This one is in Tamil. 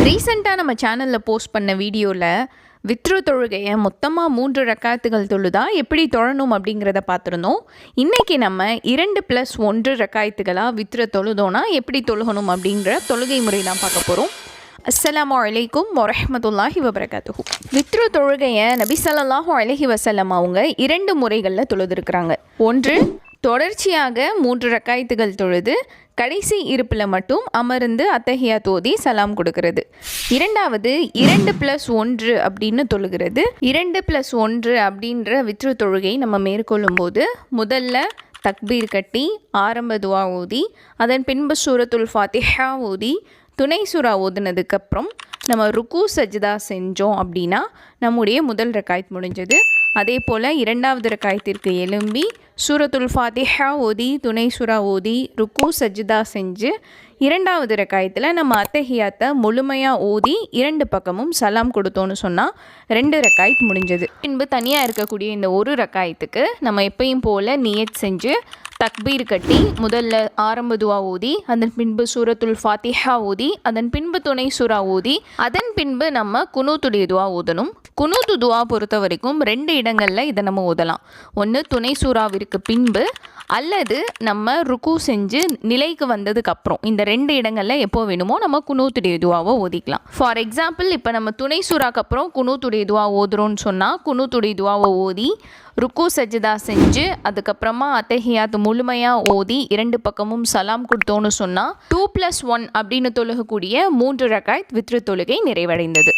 ரீசெண்டாக நம்ம சேனலில் போஸ்ட் பண்ண வீடியோவில் வித்ரு தொழுகையை மொத்தமாக 3 ரக்காத்துகள் தொழுதா எப்படி தொழணும் அப்படிங்கிறத பார்த்துருந்தோம். இன்றைக்கி நம்ம 2+1 ரக்காயத்துகளாக வித்ரு தொழுதோன்னா எப்படி தொழுகணும் அப்படிங்கிற தொழுகை முறை தான் பார்க்க போகிறோம். அஸ்ஸலாமு அலைக்கும் வரஹ்மத்துல்லாஹி வபரகாத்துஹு. வித்ரு தொழுகையை நபி ஸல்லல்லாஹு அலைஹி வஸல்லம் அவங்க 2 முறைகளில் தொழுதுருக்குறாங்க. ஒன்று, தொடர்ச்சியாக 3 ரக்காயத்துகள் தொழுது கடைசி இருப்பில் மட்டும் அமர்ந்து அத்தஹியா தோதி சலாம் கொடுக்கறது. இரண்டாவது 2+1 அப்படின்னு தொழுகிறது. 2+1 அப்படின்ற வித்ரு தொழுகை நம்ம மேற்கொள்ளும் போது முதல்ல தக்பீர் கட்டி ஆரம்ப துவா ஓதி, அதன் பின்பு சூரத்துல் ஃபாத்திஹா ஓதி, துணை சூரா ஓதுனதுக்கப்புறம் நம்ம ருக்கு சஜ்தா செஞ்சோம் அப்படின்னா நம்முடைய முதல் ரக்காயத் முடிஞ்சது. அதே போல் இரண்டாவது ரக்காயத்திற்கு எழும்பி சூரத்துல் ஃபாத்திஹா ஓதி, துணை சூரா ஓதி, ருக்கு சஜ்தா செஞ்சு இரண்டாவது ரக்காயத்தில் நம்ம அத்தஹியாத்தை முழுமையாக ஓதி 2 பக்கமும் சலாம் கொடுத்தோன்னு சொன்னால் 2 ரக்காயத் முடிஞ்சது. பின்பு தனியாக இருக்கக்கூடிய இந்த ஒரு ரக்காயத்துக்கு நம்ம எப்பயும் போல் நியத் செஞ்சு தக்பீர் கட்டி முதல்ல ஆரம்ப துவா ஓதி, அதன் பின்பு சூரத்துல் ஃபாத்திஹா ஓதி, அதன் பின்பு துணை சூரா ஓதி, அதன் பின்பு நம்ம குனூத்துடைய துவா ஓதணும். குனூத்து துவா பொறுத்த வரைக்கும் 2 இடங்களில் இதை நம்ம ஓதலாம். ஒன்று துணை சூறாவிற்கு பின்பு, அல்லது நம்ம ருக்கு செஞ்சு நிலைக்கு வந்ததுக்கப்புறம். இந்த 2 இடங்களில் எப்போ வேணுமோ நம்ம குனூத்துடைய துவாவை ஓதிக்கலாம். ஃபார் எக்ஸாம்பிள், இப்போ நம்ம துணை சூறாக்கு அப்புறம் குனூத்துடைய துவா ஓதுறோன்னு சொன்னால் குனூத்துடைய துவாவை ஓதி ருக்கு சஜ்தா செஞ்சு அதுக்கப்புறமா அத்தஹியாத் முழுமையாக ஓதி 2 பக்கமும் சலாம் கொடுத்தோன்னு சொன்னால் 2+1 அப்படின்னு தொழுகக்கூடிய 3 ரக்காயத் வித்ரு தொழுகை நிறைவடைந்தது.